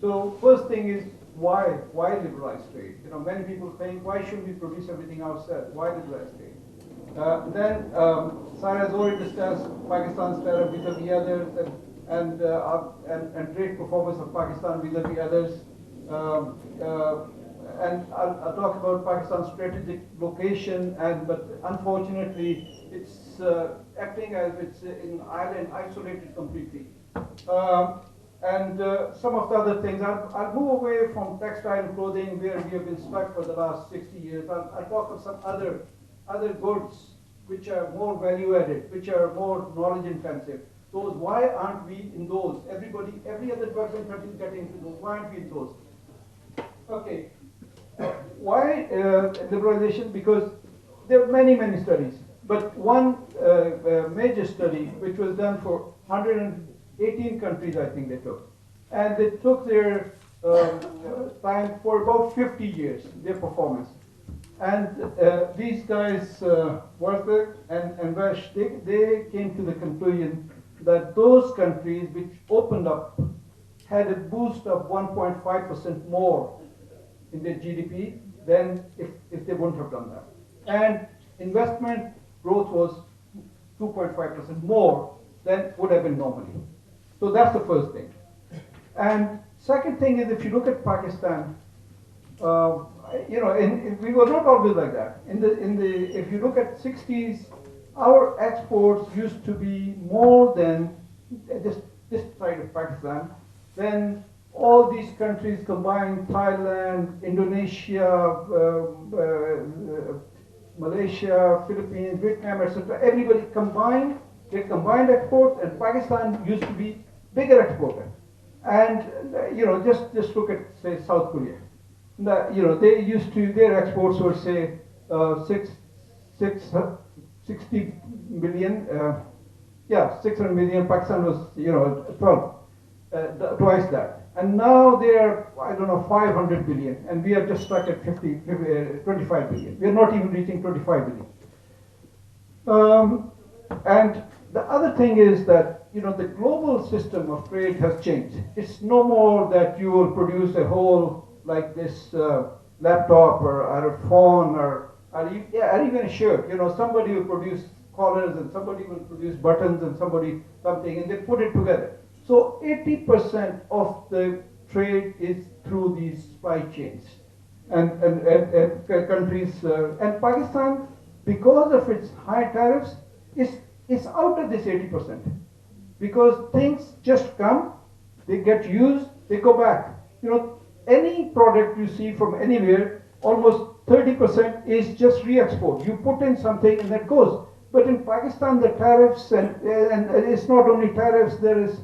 So first thing is why liberalize trade? You know, many people think why shouldn't we produce everything ourselves? Why liberalize trade? Then Sarah has already discussed Pakistan's tariff vis-a-vis others and trade performance of Pakistan vis-a-vis others. Um, uh, and I'll talk about Pakistan's strategic location, but unfortunately, it's acting as it's an island isolated completely. Um, and some of the other things, I'll move away from textile and clothing where we have been stuck for the last 60 years. I'll talk of some other goods which are more value added, which are more knowledge intensive. Those, why aren't we in those? Every other developing country is getting into those. Why aren't we in those? Okay. Why liberalization? Because there are many studies, but one major study which was done for 118 countries, I think they took, and they took their time for about 50 years, their performance. And these guys, Worthberg and Wesch, they came to the conclusion that those countries which opened up had a boost of 1.5% more in their GDP than if they wouldn't have done that. And investment growth was 2.5% more than would have been normally. So that's the first thing. And second thing is, if you look at Pakistan, we were not always like that. If you look at 60s, our exports used to be more than this side of Pakistan than all these countries combined: Thailand, Indonesia, Malaysia, Philippines, Vietnam, etc. Everybody combined, they combined exports, and Pakistan used to be bigger exporter. And just look at, say, South Korea. They used to, their exports were, say, 60 million. 600 million. Pakistan was 12, twice that. And now they are, I don't know, 500 billion, and we are just stuck at 25 billion. We are not even reaching 25 billion. And the other thing is that the global system of trade has changed. It's no more that you will produce a whole, like this laptop or a phone or even a shirt. Somebody will produce collars and somebody will produce buttons and something, and they put it together. So 80% of the trade is through these supply chains and countries. And Pakistan, because of its high tariffs, is out of this 80%. Because things just come, they get used, they go back. Any product you see from anywhere, almost 30% is just re-export. You put in something and that goes. But in Pakistan, the tariffs, and it's not only tariffs, there is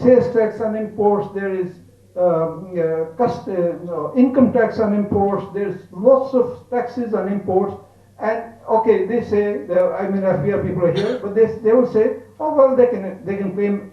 sales tax on imports, there is income tax on imports, there's lots of taxes on imports. And okay, they say, FBR people are here, but they will say, oh well, they can claim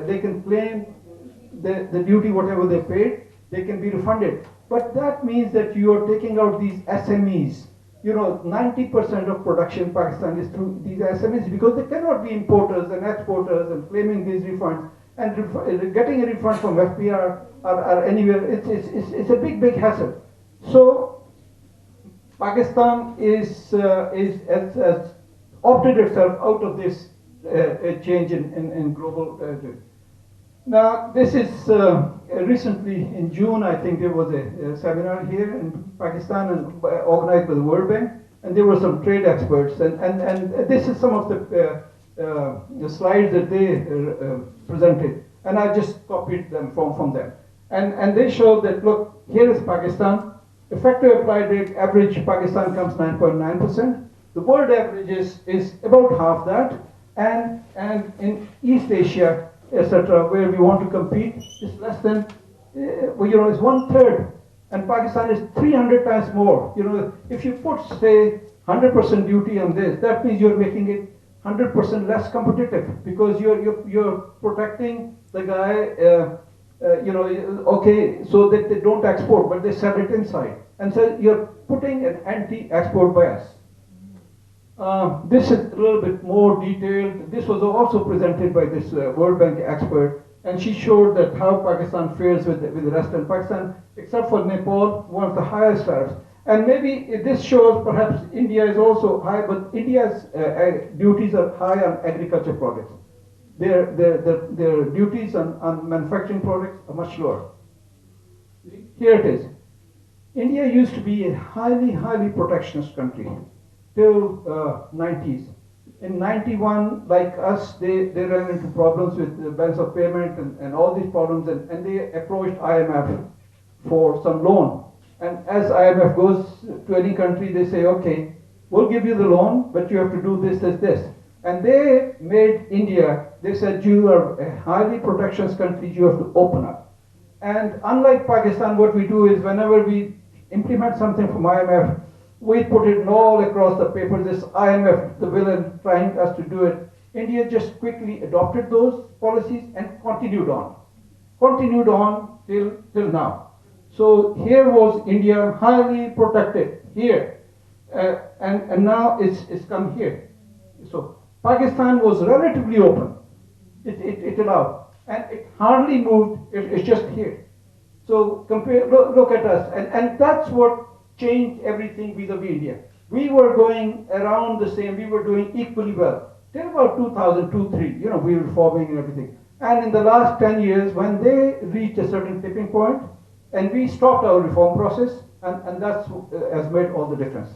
they can claim the duty, whatever they paid, they can be refunded. But that means that you are taking out these SMEs. 90% of production in Pakistan is through these SMEs, because they cannot be importers and exporters and claiming these refunds and getting a refund from FPR or anywhere. It's a big hassle. So Pakistan has opted itself out of this change in global trade. Now, this is recently in June, I think there was a seminar here in Pakistan and organized by the World Bank, and there were some trade experts, and this is some of the slides that they presented, and I just copied them from them. And they showed that, look, here is Pakistan. Effective applied rate average, Pakistan comes 9.9%. The world average is about half that, and in East Asia, etc., where we want to compete, is less than, is 1/3, and Pakistan is 300 times more. If you put, say, 100% duty on this, that means you're making it 100% less competitive, because you're protecting the guy. Okay, so that they don't export, but they sell it inside, and so you're putting an anti-export bias. This is a little bit more detailed. This was also presented by this World Bank expert. and she showed that how Pakistan fares with the rest. And Pakistan, except for Nepal, one of the highest tariffs. And maybe this shows perhaps India is also high, but India's duties are high on agriculture products. Their duties on manufacturing products are much lower. Here it is. India used to be a highly protectionist country till 90s. In 91, like us, they ran into problems with the balance of payment and all these problems, and they approached IMF for some loan. And as IMF goes to any country, they say, okay, we'll give you the loan, but you have to do this, this, this. And they made India, they said, you are a highly protectionist country, you have to open up. And unlike Pakistan, what we do is whenever we implement something from IMF, we put it all across the paper, this IMF, the villain, trying us to do it. India just quickly adopted those policies and continued on till now. So here was India highly protected here, and now it's come here. So Pakistan was relatively open. It allowed, and it hardly moved. It's just here. So look at us, and that's what changed everything vis-a-vis India. We were going around the same. We were doing equally well till about 2002-3. You know, we were reforming and everything. And in the last 10 years, when they reached a certain tipping point, and we stopped our reform process, and that's has made all the difference.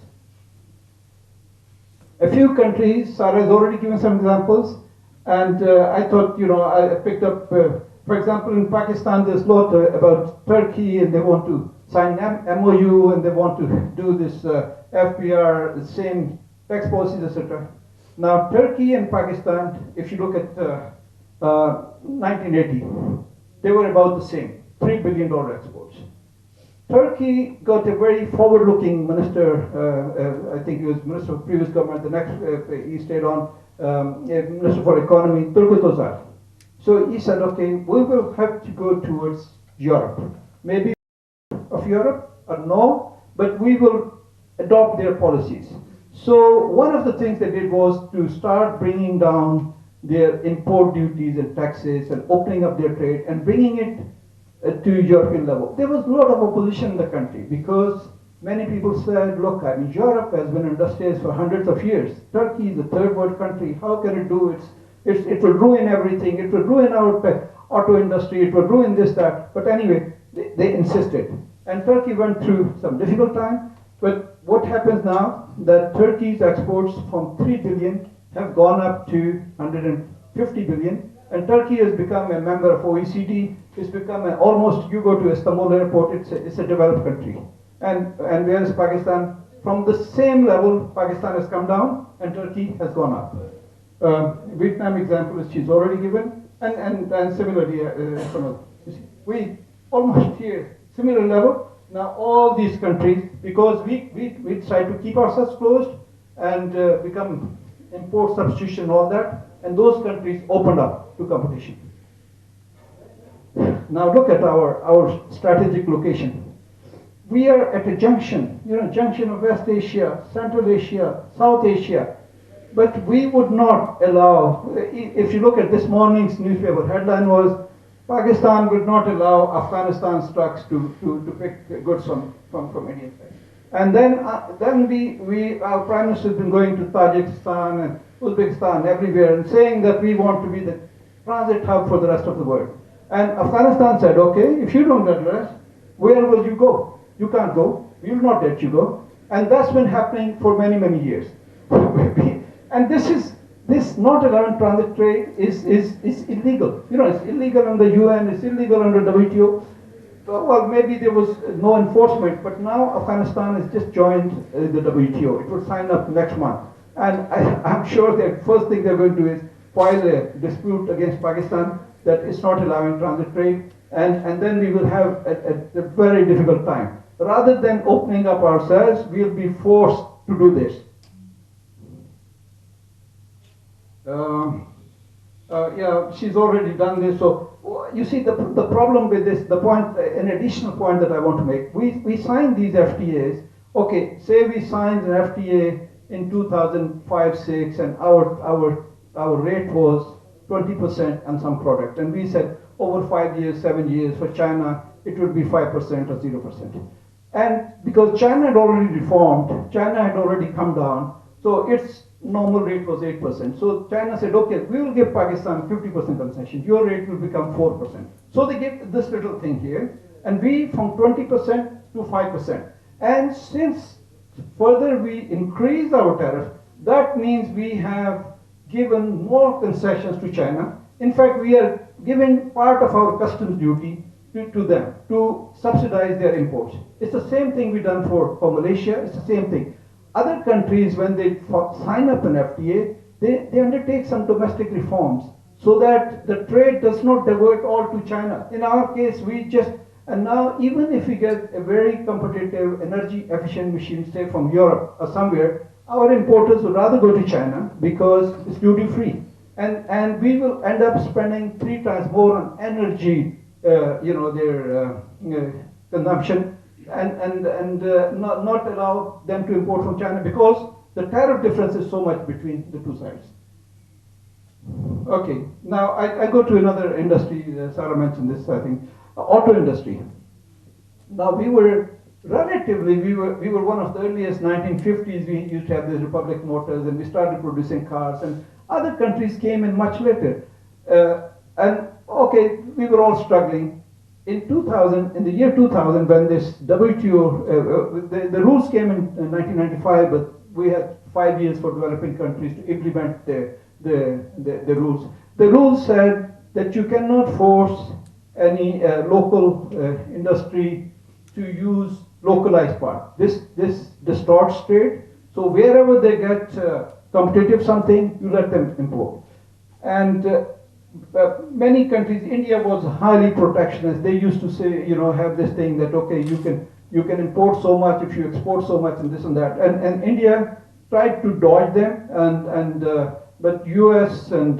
A few countries, Sarah has already given some examples, and I thought, I picked up, for example, in Pakistan, there's a lot about Turkey, and they want to sign MOU, and they want to do this FPR, the same tax policies, etc. Now, Turkey and Pakistan, if you look at 1980, they were about the same, $3 billion exports. Turkey got a very forward-looking minister, I think he was minister of previous government, the next he stayed on, Minister for Economy, Turgut Özal. So he said, okay, we will have to go towards Europe. Maybe of Europe or no, but we will adopt their policies. So one of the things they did was to start bringing down their import duties and taxes and opening up their trade and bringing it to European level. There was a lot of opposition in the country because many people said, look, I mean, Europe has been industrialized for hundreds of years. Turkey is a third world country. How can it do it? It will ruin everything. It will ruin our auto industry. It will ruin this, that. But anyway, they insisted. And Turkey went through some difficult time. But what happens now, that Turkey's exports from 3 billion have gone up to 150 billion. And Turkey has become a member of OECD. It's become almost, you go to Istanbul airport, it's a developed country. And whereas Pakistan, from the same level, Pakistan has come down and Turkey has gone up. Vietnam example is she's already given, and similarly, we almost here, similar level. Now all these countries, because we try to keep ourselves closed and become import substitution and all that, and those countries opened up to competition. Now look at our strategic location. We are at a junction, junction of West Asia, Central Asia, South Asia. But we would not allow, if you look at this morning's newspaper headline was, Pakistan would not allow Afghanistan's trucks to pick goods from India. And then our Prime Minister has been going to Tajikistan and Uzbekistan, everywhere, and saying that we want to be the transit hub for the rest of the world. And Afghanistan said, okay, if you don't let us, where will you go? You can't go. We will not let you go. And that's been happening for many, many years. And this not allowing transit trade is illegal. It's illegal under UN, it's illegal under WTO. Well, maybe there was no enforcement, but now Afghanistan has just joined the WTO. It will sign up next month. And I'm sure the first thing they're going to do is file a dispute against Pakistan that it's not allowing transit trade, and then we will have a very difficult time. Rather than opening up ourselves, we'll be forced to do this. Yeah, she's already done this. So you see the problem with this, the point, an additional point that I want to make. We signed these FTAs. Okay, say we signed an FTA in 2005-06, and our rate was 20% on some product, and we said, over 5 years, 7 years. For China, it would be 5% or 0%. And because China had already reformed, China had already come down, so its normal rate was 8%. So China said, okay, we will give Pakistan 50% concession. Your rate will become 4%. So they gave this little thing here, and we from 20% to 5%. And since further we increase our tariff, that means we have given more concessions to China. In fact, we are giving part of our customs duty to them to subsidize their imports. It's the same thing we done for Malaysia. It's the same thing. Other countries, when they sign up an FTA, they undertake some domestic reforms so that the trade does not divert all to China. In our case, we just, and now even if we get a very competitive, energy efficient machine, say from Europe or somewhere, our importers would rather go to China because it's duty free. And we will end up spending 3 times more on energy, their consumption, and not allow them to import from China because the tariff difference is so much between the two sides. Okay, now I go to another industry. Sarah mentioned this, I think, auto industry. Now we were one of the earliest 1950s. We used to have the Republic Motors, and we started producing cars, and other countries came in much later. And okay, we were all struggling. In the year 2000, when this WTO, the rules came in 1995, but we had 5 years for developing countries to implement the rules. The rules said that you cannot force any local industry to use localized part. This distorts trade. So wherever they get competitive something, you let them import. And many countries, India was highly protectionist. They used to say, have this thing that okay, you can import so much if you export so much and this and that. And India tried to dodge them, but US and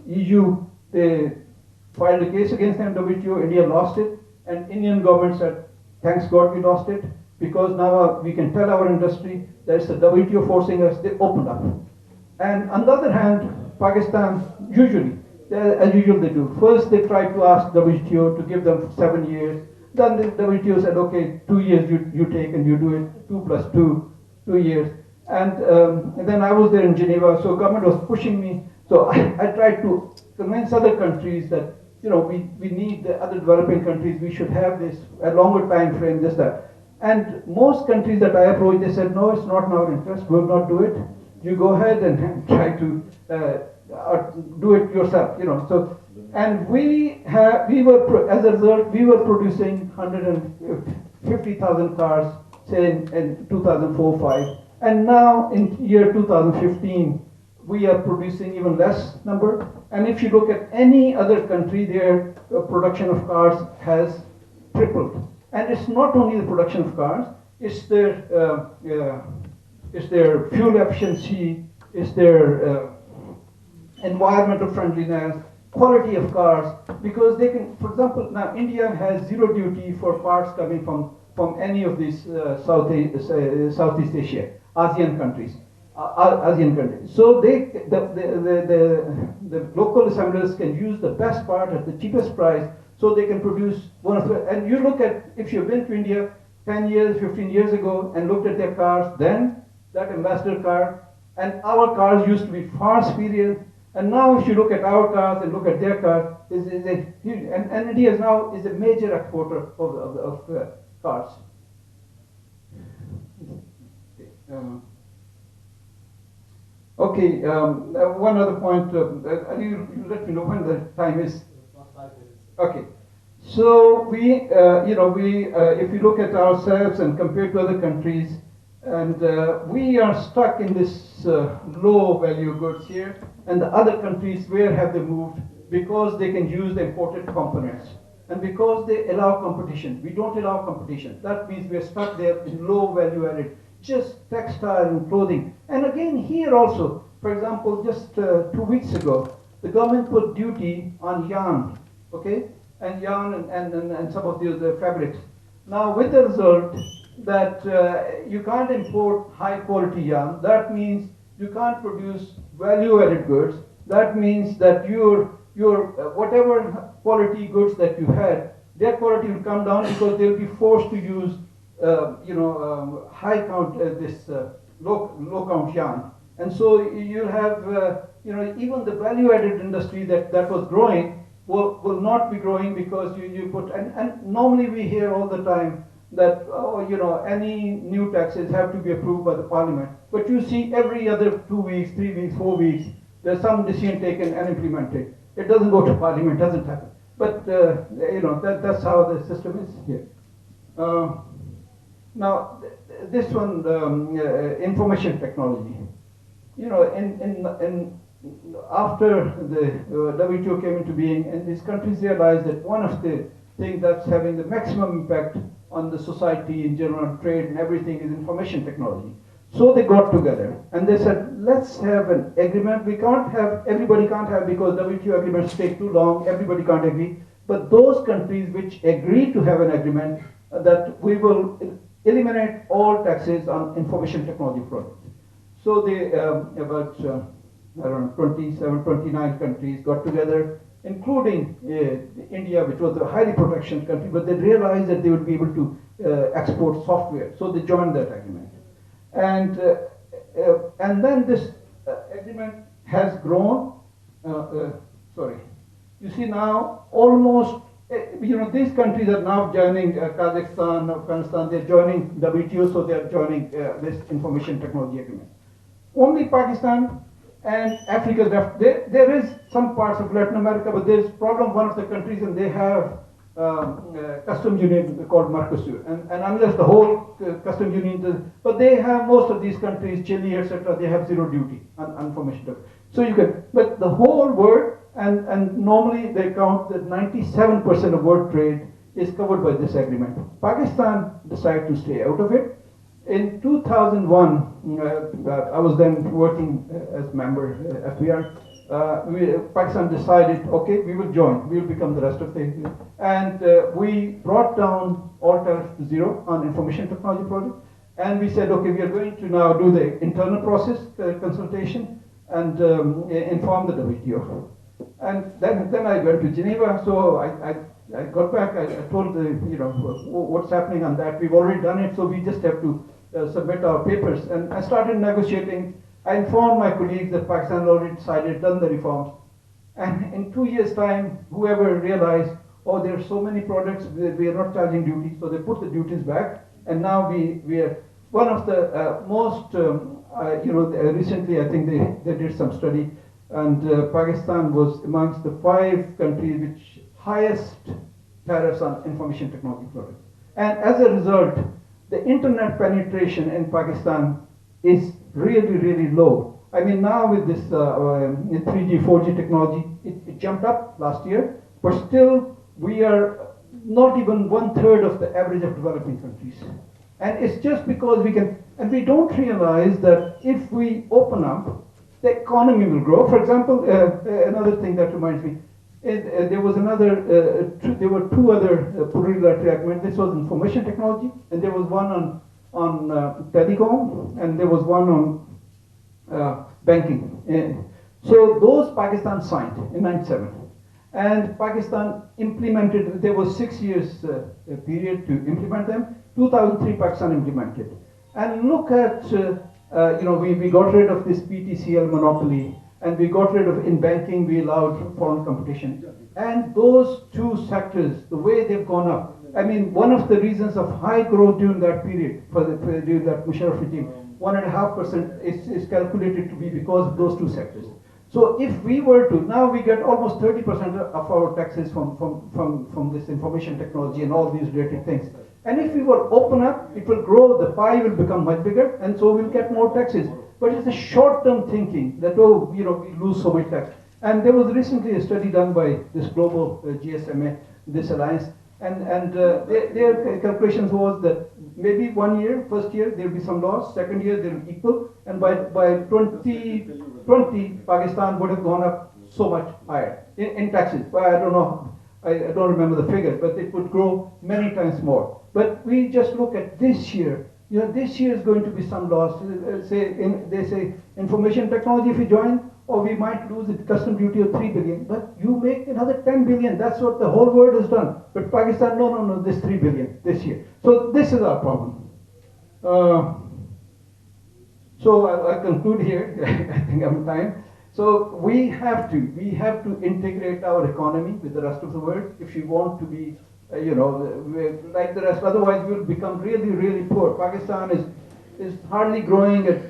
EU, they filed a case against them, WTO. India lost it, and Indian government said, thanks God we lost it, because now we can tell our industry there's the WTO forcing us. They opened up. And on the other hand, Pakistan usually, as usual they do. First they try to ask WTO to give them 7 years. Then the WTO said, okay, 2 years you take and you do it, 2 plus 2, 2 years. And then I was there in Geneva, so government was pushing me. So I tried to convince other countries that, we need the other developing countries, we should have this, a longer time frame, this, that. And most countries that I approached, they said, no, it's not in our interest, we'll not do it. You go ahead and try to do it yourself, So, and as a result, we were producing 150,000 cars, say in 2004-05, and now in year 2015, we are producing even less number. And if you look at any other country, their production of cars has tripled. And it's not only the production of cars; it's their fuel efficiency, it's their environmental friendliness, quality of cars, because they can, for example, now India has zero duty for parts coming from any of these Southeast Asia, ASEAN countries. So the local assemblers can use the best part at the cheapest price, so they can produce one of the. And you look at, if you've been to India 10 years, 15 years ago, and looked at their cars, then that ambassador car, and our cars used to be far superior. And now, if you look at our cars and look at their cars, and India now is a major exporter of cars. Okay, one other point. You let me know when the time is. Okay, so if you look at ourselves and compare to other countries, and we are stuck in this low value goods here, and the other countries, where have they moved? Because they can use the imported components, and because they allow competition. We don't allow competition. That means we are stuck there in low value added, just textile and clothing. And again, here also, for example, just 2 weeks ago, the government put duty on yarn, okay, and yarn and some of the other fabrics. Now, with the result that you can't import high quality yarn, that means you can't produce value added goods. That means that your your whatever quality goods that you had, their quality will come down because they'll be forced to use, high count, this low count yarn. And so you'll have, even the value added industry that was growing will not be growing because you put, and normally we hear all the time that, any new taxes have to be approved by the parliament. But you see every other 2 weeks, 3 weeks, 4 weeks, there's some decision taken and implemented. It doesn't go to parliament, doesn't happen. But, that's how the system is here. Now, this one, information technology. After the WTO came into being, and these countries realized that one of the things that's having the maximum impact on the society in general, trade and everything, is information technology. So they got together and they said, let's have an agreement. Everybody can't have, because WTO agreements take too long, everybody can't agree. But those countries which agree to have an agreement, that we will eliminate all taxes on information technology products. So they, about, 27, 29 countries got together, including India, which was a highly protectionist country, but they realized that they would be able to export software. So they joined that agreement. And then this agreement has grown. Sorry. You see now almost, these countries are now joining, Kazakhstan, Afghanistan, they're joining WTO, so they're joining this information technology agreement. Only Pakistan and Africa left. There is some parts of Latin America, but there's problem, one of the countries, and they have customs union called Mercosur. And unless the whole customs union does, but they have most of these countries, Chile, etc., they have zero duty on information. So you can, but the whole world, and normally they count that 97% of world trade is covered by this agreement. Pakistan decided to stay out of it. In 2001, I was then working as member FBR. Pakistan decided, okay, we will join, we will become the rest of the, and we brought down all tariffs to zero on information technology project, and we said, okay, we are going to now do the internal process consultation and inform the WTO. And then I went to Geneva, so I got back, I told the, what's happening on that. We've already done it, so we just have to submit our papers. And I started negotiating. I informed my colleagues that Pakistan had already decided, done the reforms. And in 2 years' time, whoever realized, oh, there are so many products, we are not charging duty, so they put the duties back. And now we are one of the most, recently I think they did some study, and Pakistan was amongst the 5 countries which highest tariffs on information technology products. And as a result, the internet penetration in Pakistan is really, really low. I mean, now with this 3G, 4G technology, it jumped up last year, but still we are not even 1/3 of the average of developing countries. And it's just because we can, and we don't realize that if we open up, the economy will grow. For example, another thing that reminds me, there was there were 2 other plurilateral agreements. This was information technology, and there was one on telecom, and there was one on banking. So those Pakistan signed in '97, and Pakistan implemented. There was 6 years period to implement them. 2003, Pakistan implemented, and look at we got rid of this PTCL monopoly. And we got rid of, in banking, we allowed foreign competition. And those 2 sectors, the way they've gone up, I mean, one of the reasons of high growth during that period, during that Musharraf regime, 1.5% is calculated to be because of those 2 sectors. So if we were to, now we get almost 30% of our taxes from this information technology and all these related things. And if we were open up, it will grow, the pie will become much bigger, and so we'll get more taxes. But it's a short-term thinking that, we lose so much tax. And there was recently a study done by this global GSMA, this alliance, and their calculations was that maybe 1 year, first year, there'll be some loss, second year, they'll be equal, and by 2020, Pakistan would have gone up so much higher in taxes. Well, I don't know, I don't remember the figure, but it would grow many times more. But we just look at this year. This year is going to be some loss. They say information technology, if you join, or we might lose a custom duty of 3 billion, but you make another 10 billion. That's what the whole world has done. But Pakistan, no, no, no, this 3 billion this year. So this is our problem. So I'll conclude here. I think I'm time. So we have to integrate our economy with the rest of the world if we want to be, like the rest. Otherwise, we'll become really, really poor. Pakistan is hardly growing at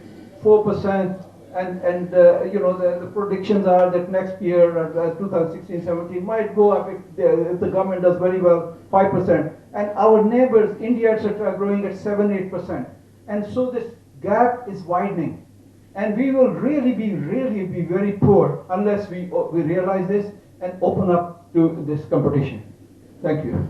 4%, and the predictions are that next year, 2016-17, might go up if the government does very well, 5%. And our neighbors, India, etc., are growing at 7-8%. And so this gap is widening. And we will really be very poor unless we realize this and open up to this competition. Thank you.